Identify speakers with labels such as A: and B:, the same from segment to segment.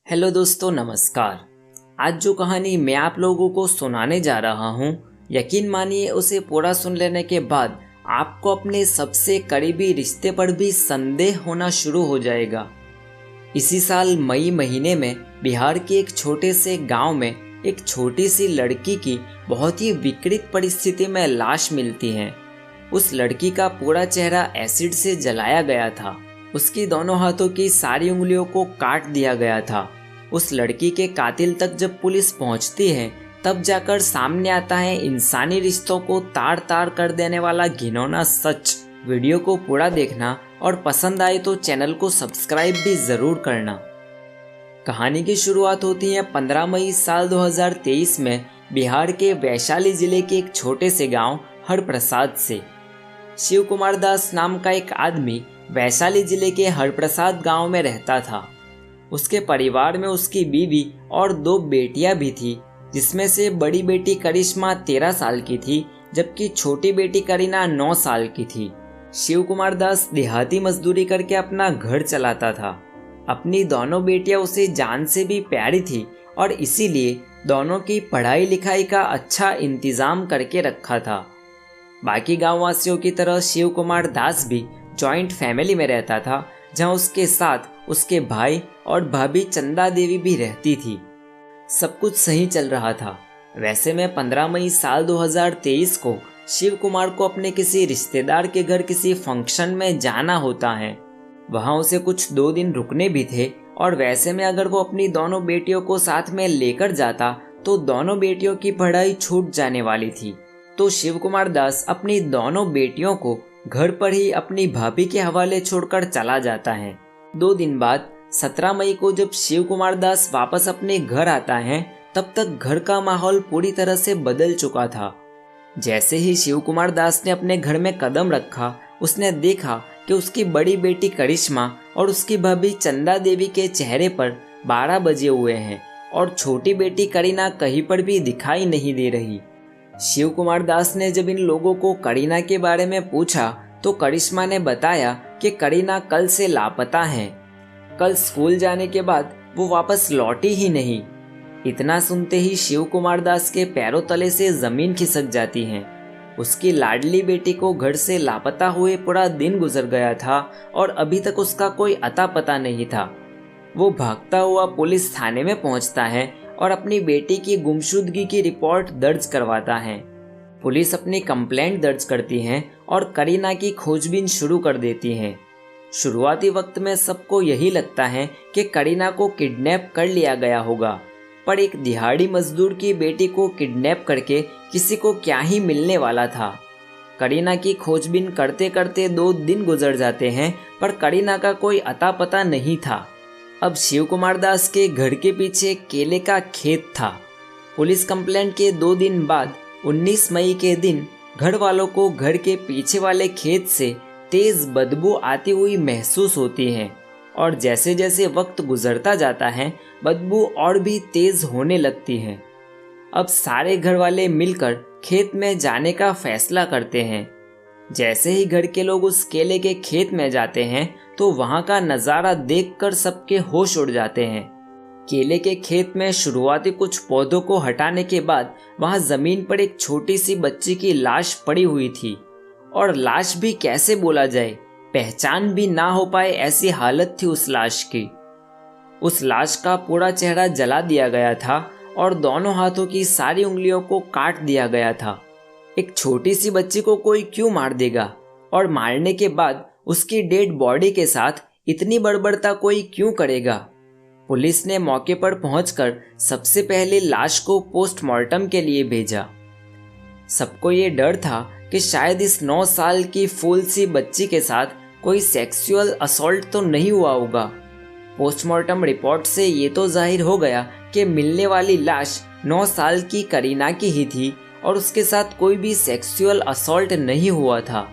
A: Hello दोस्तों, नमस्कार। आज जो कहानी मैं आप लोगों को सुनाने जा रहा हूँ, यकीन मानिए उसे पूरा सुन लेने के बाद आपको अपने सबसे करीबी रिश्ते पर भी संदेह होना शुरू हो जाएगा। इसी साल मई महीने में बिहार के एक छोटे से गांव में एक छोटी सी लड़की की बहुत ही विकृत परिस्थिति में लाश मिलती है। उस लड़की का पूरा चेहरा एसिड से जलाया गया था। उसकी दोनों हाथों की सारी उंगलियों को काट दिया गया था। उस लड़की के कातिल तक जब पुलिस पहुंचती है, तब जाकर सामने आता है इंसानी रिश्तों को तार तार कर देने वाला घिनौना सच। वीडियो को पूरा देखना और पसंद आए तो चैनल को सब्सक्राइब भी जरूर करना। कहानी की शुरुआत होती है 15 मई साल 2023 में बिहार के वैशाली जिले के एक छोटे से गांव हरप्रसाद से। शिव कुमार दास नाम का एक आदमी वैशाली जिले के हरप्रसाद गांव में रहता था। उसके परिवार में उसकी बीवी और 2 बेटियां भी थी, जिसमें से बड़ी बेटी करिश्मा 13 साल की थी, जबकि छोटी बेटी करीना 9 साल की थी। शिव कुमार दास देहाती मजदूरी करके अपना घर चलाता था। अपनी दोनों बेटियां उसे जान से भी प्यारी थी और इसीलिए दोनों की पढ़ाई लिखाई का अच्छा इंतजाम करके रखा था। बाकी गाँव वासियों की तरह शिव कुमार दास भी जॉइंट फैमिली में रहता था, जहां उसके साथ उसके भाई और भाभी चंदा देवी भी रहती थी। सब कुछ सही चल रहा था। वैसे में 15 मई साल 2023 को शिव कुमार को अपने किसी रिश्तेदार के घर किसी फंक्शन में जाना होता है। वहां उसे कुछ 2 दिन रुकने भी थे और वैसे में अगर वो अपनी दोनों बेटियों को साथ में लेकर जाता तो दोनों बेटियों की पढ़ाई छूट जाने वाली थी। तो शिव कुमार दास अपनी दोनों बेटियों को घर पर ही अपनी भाभी के हवाले छोड़कर चला जाता है। 2 दिन बाद 17 मई को जब शिव कुमार दास वापस अपने घर आता है, तब तक घर का माहौल पूरी तरह से बदल चुका था। जैसे ही शिव कुमार दास ने अपने घर में कदम रखा, उसने देखा कि उसकी बड़ी बेटी करिश्मा और उसकी भाभी चंदा देवी के चेहरे पर 12 बजे हुए हैं और छोटी बेटी करीना कहीं पर भी दिखाई नहीं दे रही। शिव कुमार दास ने जब इन लोगों को करीना के बारे में पूछा तो करिश्मा ने बताया कि करीना कल से लापता है। कल स्कूल जाने के बाद वो वापस लौटी ही नहीं। इतना सुनते ही शिव कुमार दास के पैरों तले से जमीन खिसक जाती है। उसकी लाडली बेटी को घर से लापता हुए पूरा दिन गुजर गया था और अभी तक उसका कोई अता पता नहीं था। वो भागता हुआ पुलिस थाने में पहुंचता है और अपनी बेटी की गुमशुदगी की रिपोर्ट दर्ज करवाता है। पुलिस अपनी कंप्लेंट दर्ज करती है और करीना की खोजबीन शुरू कर देती है। शुरुआती वक्त में सबको यही लगता है कि करीना को किडनैप कर लिया गया होगा, पर एक दिहाड़ी मजदूर की बेटी को किडनैप करके किसी को क्या ही मिलने वाला था। करीना की खोजबीन करते करते 2 दिन गुजर जाते हैं, पर करीना का कोई अता पता नहीं था। अब शिव कुमार दास के घर के पीछे केले का खेत था। पुलिस कंप्लेंट के 2 दिन बाद 19 मई के दिन घर वालों को घर के पीछे वाले खेत से तेज बदबू आती हुई महसूस होती है और जैसे जैसे वक्त गुजरता जाता है, बदबू और भी तेज होने लगती है। अब सारे घर वाले मिलकर खेत में जाने का फैसला करते हैं। जैसे ही घर के लोग उस केले के खेत में जाते हैं तो वहां का नज़ारा देखकर सबके होश उड़ जाते हैं। केले के खेत में शुरुआती कुछ पौधों को हटाने के बाद वहां जमीन पर एक छोटी सी बच्ची की लाश पड़ी हुई थी, और लाश भी कैसे बोला जाए, पहचान भी ना हो पाए ऐसी हालत थी उस लाश की। उस लाश का पूरा चेहरा जला दिया गया था और दोनों हाथों की सारी उंगलियों को काट दिया गया था। एक छोटी सी बच्ची को कोई क्यों मार देगा, और मारने के बाद उसकी डेड बॉडी के साथ इतनी बर्बरता कोई क्यों करेगा। पुलिस ने मौके पर पहुंचकर सबसे पहले लाश को पोस्टमार्टम के लिए भेजा। सबको ये डर था कि शायद इस 9 साल की फूल सी बच्ची के साथ कोई सेक्सुअल असॉल्ट तो नहीं हुआ होगा। पोस्टमार्टम रिपोर्ट से ये तो जाहिर हो गया कि मिलने वाली लाश 9 साल की करीना की ही थी और उसके साथ कोई भी सेक्सुअल असॉल्ट नहीं हुआ था।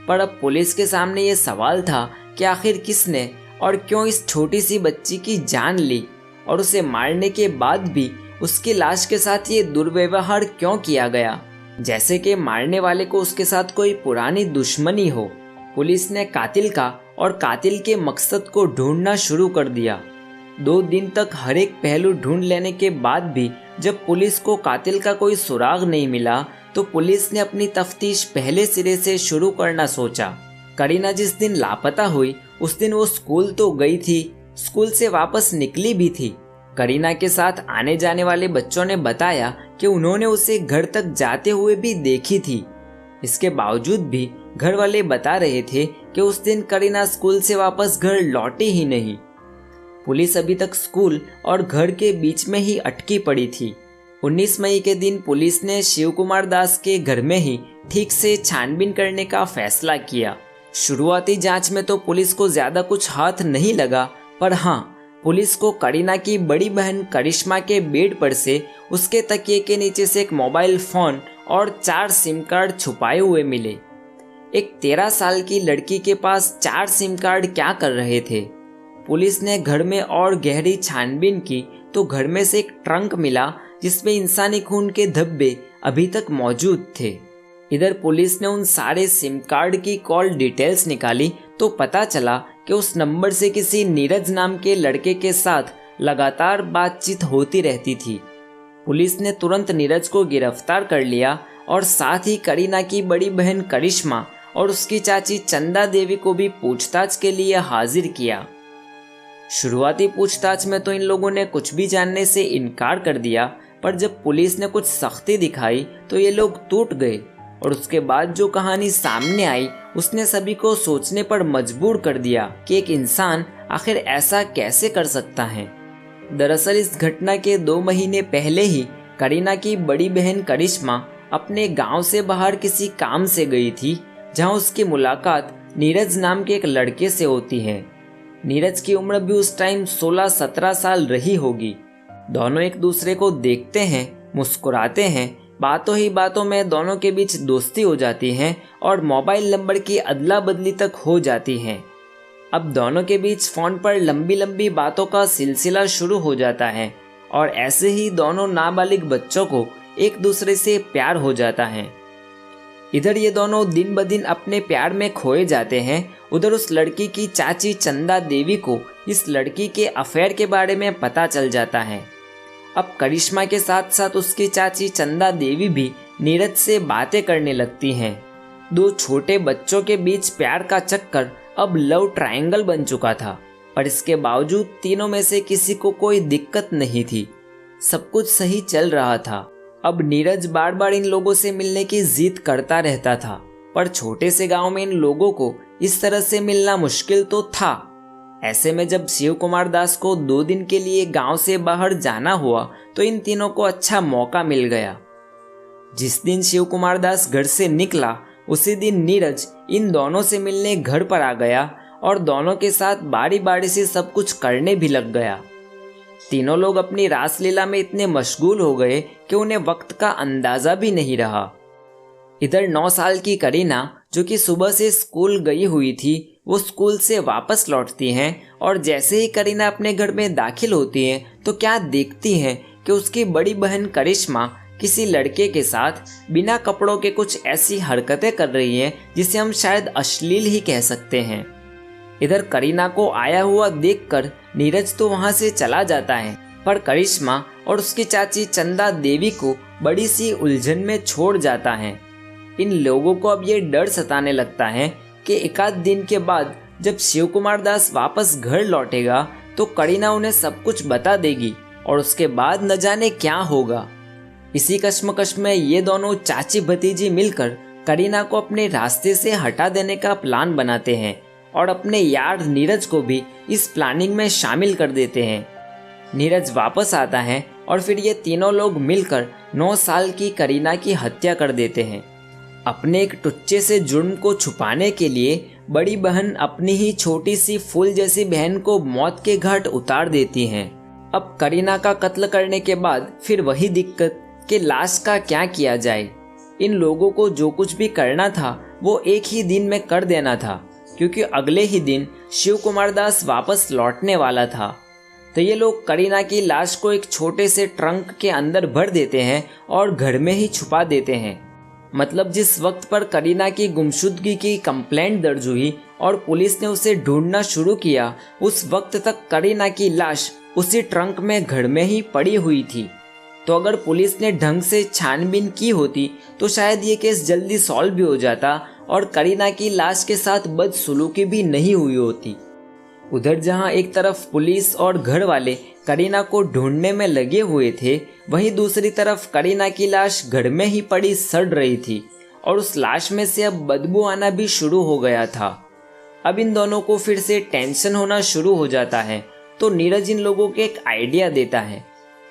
A: पर अब पुलिस के सामने ये सवाल था कि आखिर किसने और क्यों इस छोटी सी बच्ची की जान ली, और उसे मारने के बाद भी उसकी लाश के साथ ये दुर्व्यवहार क्यों किया गया, जैसे कि मारने वाले को उसके साथ कोई पुरानी दुश्मनी हो। पुलिस ने कातिल का और कातिल के मकसद को ढूंढना शुरू कर दिया। 2 दिन तक हर एक पहलू ढूंढ लेने के बाद भी जब पुलिस को कातिल का कोई सुराग नहीं मिला तो पुलिस ने अपनी तफ्तीश पहले सिरे से शुरू करना सोचा। करीना जिस दिन लापता हुई उस दिन वो स्कूल तो गई थी, स्कूल से वापस निकली भी थी। करीना के साथ आने जाने वाले बच्चों ने बताया कि उन्होंने उसे घर तक जाते हुए भी देखी थी। इसके बावजूद भी घर वाले बता रहे थे कि उस दिन करीना स्कूल से वापस घर लौटी ही नहीं। पुलिस अभी तक स्कूल और घर के बीच में ही अटकी पड़ी थी। 19 मई के दिन पुलिस ने शिव कुमार दास के घर में ही ठीक से छानबीन करने का फैसला किया। शुरुआती जांच में तो पुलिस को ज्यादा कुछ हाथ नहीं लगा, पर हाँ, पुलिस को करीना की बड़ी बहन करिश्मा के बेड पर से उसके तकिए के नीचे से एक मोबाइल फोन और 4 सिम कार्ड छुपाए हुए मिले। एक 13 साल की लड़की के पास 4 सिम कार्ड क्या कर रहे थे? पुलिस ने घर में और गहरी छानबीन की तो घर में से एक ट्रंक मिला जिसमें इंसानी खून के धब्बे अभी तक मौजूद थे। इधर पुलिस ने उन सारे सिम कार्ड की कॉल डिटेल्स निकाली तो पता चला कि उस नंबर से किसी नीरज नाम के लड़के के साथ लगातार बातचीत होती रहती थी। पुलिस ने तुरंत नीरज को गिरफ्तार कर लिया और साथ ही करीना की बड़ी बहन करिश्मा और उसकी चाची चंदा देवी को भी पूछताछ के लिए हाजिर किया। शुरुआती पूछताछ में तो इन लोगों ने कुछ भी जानने से इनकार कर दिया, पर जब पुलिस ने कुछ सख्ती दिखाई तो ये लोग टूट गए और उसके बाद जो कहानी सामने आई उसने सभी को सोचने पर मजबूर कर दिया कि एक इंसान आखिर ऐसा कैसे कर सकता है। दरअसल इस घटना के 2 महीने पहले ही करीना की बड़ी बहन करिश्मा अपने गांव से बाहर किसी काम से गई थी, जहां उसकी मुलाकात नीरज नाम के एक लड़के से होती है। नीरज की उम्र भी उस टाइम 16-17 साल रही होगी। दोनों एक दूसरे को देखते हैं, मुस्कुराते हैं, बातों ही बातों में दोनों के बीच दोस्ती हो जाती है और मोबाइल नंबर की अदला बदली तक हो जाती है। अब दोनों के बीच फोन पर लंबी लंबी बातों का सिलसिला शुरू हो जाता है और ऐसे ही दोनों नाबालिग बच्चों को एक दूसरे से प्यार हो जाता है। इधर ये दोनों दिन ब दिन अपने प्यार में खोए जाते हैं। उधर उस लड़की की चाची चंदा देवी को इस लड़की के अफेयर के बारे में पता चल जाता है। अब करिश्मा के साथ साथ उसकी चाची चंदा देवी भी नीरज से बातें करने लगती हैं। 2 छोटे बच्चों के बीच प्यार का चक्कर अब लव ट्रायंगल बन चुका था, पर इसके बावजूद तीनों में से किसी को कोई दिक्कत नहीं थी। सब कुछ सही चल रहा था। अब नीरज बार बार इन लोगों से मिलने की जिद करता रहता था, पर छोटे से गांव में इन लोगों को इस तरह से मिलना मुश्किल तो था। ऐसे में जब शिव कुमार दास को 2 दिन के लिए गांव से बाहर जाना हुआ तो इन तीनों को अच्छा मौका मिल गया। जिस दिन शिव कुमार दास घर से निकला उसी दिन नीरज इन दोनों से मिलने घर पर आ गया और दोनों के साथ बारी बारी से सब कुछ करने भी लग गया। तीनों लोग अपनी रासलीला में इतने मशगूल हो गए कि उन्हें वक्त का अंदाजा भी नहीं रहा। इधर 9 साल की करीना, जो कि सुबह से स्कूल गई हुई थी, वो स्कूल से वापस लौटती हैं और जैसे ही करीना अपने घर में दाखिल होती है तो क्या देखती हैं कि उसकी बड़ी बहन करिश्मा किसी लड़के के साथ बिना कपड़ों के कुछ ऐसी हरकतें कर रही है जिसे हम शायद अश्लील ही कह सकते हैं। इधर करीना को आया हुआ देखकर नीरज तो वहां से चला जाता है, पर करिश्मा और उसकी चाची चंदा देवी को बड़ी सी उलझन में छोड़ जाता है। इन लोगों को अब ये डर सताने लगता है कि एकाध दिन के बाद जब शिव कुमार दास वापस घर लौटेगा तो करीना उन्हें सब कुछ बता देगी और उसके बाद न जाने क्या होगा। इसी कश्मकश में ये दोनों चाची भतीजी मिलकर करीना को अपने रास्ते से हटा देने का प्लान बनाते हैं और अपने यार नीरज को भी इस प्लानिंग में शामिल कर देते हैं। नीरज वापस आता है और फिर ये तीनों लोग मिलकर 9 साल की करीना की हत्या कर देते हैं। अपने एक टुच्चे से जुर्म को छुपाने के लिए बड़ी बहन अपनी ही छोटी सी फूल जैसी बहन को मौत के घाट उतार देती हैं। अब करीना का कत्ल करने के बाद फिर वही दिक्कत कि लाश का क्या किया जाए। इन लोगों को जो कुछ भी करना था वो एक ही दिन में कर देना था, क्योंकि अगले ही दिन शिव कुमार दास वापस लौटने वाला था। तो ये लोग करीना की लाश को एक छोटे से ट्रंक के अंदर भर देते हैं और घर में ही छुपा देते हैं। मतलब जिस वक्त पर करीना की गुमशुदगी की कंप्लेंट दर्ज हुई और पुलिस ने उसे ढूंढना शुरू किया, उस वक्त तक करीना की लाश उसी ट्रंक में घर में ही पड़ी हुई थी। तो अगर पुलिस ने ढंग से छानबीन की होती तो शायद ये केस जल्दी सॉल्व भी हो जाता और करीना की लाश के साथ बदसलूकी भी नहीं हुई होती। उधर जहां एक तरफ पुलिस और घर वाले करीना को ढूंढने में लगे हुए थे, वहीं दूसरी तरफ करीना की लाश घर में ही पड़ी सड़ रही थी और उस लाश में से अब बदबू आना भी शुरू हो गया था। अब इन दोनों को फिर से टेंशन होना शुरू हो जाता है। तो नीरज इन लोगों को एक आइडिया देता है।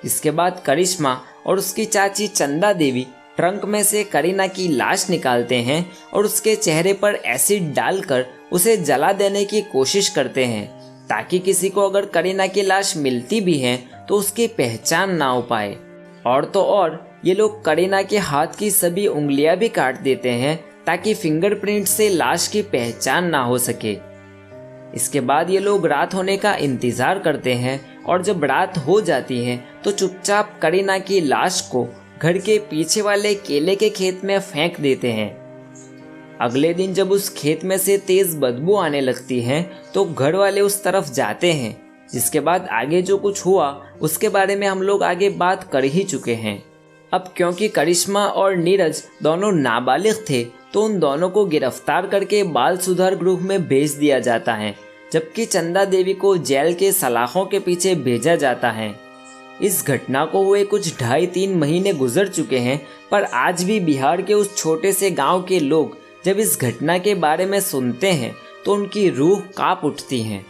A: इसके बाद करिश्मा और उसकी चाची चंदा देवी ट्रंक में से करीना की लाश निकालते हैं और उसके चेहरे पर एसिड डालकर उसे जला देने की कोशिश करते हैं, ताकि किसी को अगर करीना की लाश मिलती भी है तो उसकी पहचान ना हो पाए। और तो और ये लोग करीना के हाथ की सभी उंगलियां भी काट देते हैं, ताकि फिंगरप्रिंट से लाश की पहचान ना हो सके। इसके बाद ये लोग रात होने का इंतजार करते हैं और जब रात हो जाती है तो चुपचाप करीना की लाश को घर के पीछे वाले केले के खेत में फेंक देते हैं। अगले दिन जब उस खेत में से तेज बदबू आने लगती है तो घर वाले उस तरफ जाते हैं। जिसके बाद आगे जो कुछ हुआ उसके बारे में हम लोग आगे बात कर ही चुके हैं। अब क्योंकि करिश्मा और नीरज दोनों नाबालिग थे तो उन दोनों को गिरफ्तार करके बाल सुधार गृह में भेज दिया जाता है, जबकि चंदा देवी को जेल के सलाखों के पीछे भेजा जाता है। इस घटना को हुए कुछ 2.5-3 महीने गुजर चुके हैं, पर आज भी बिहार के उस छोटे से गांव के लोग जब इस घटना के बारे में सुनते हैं तो उनकी रूह कांप उठती है।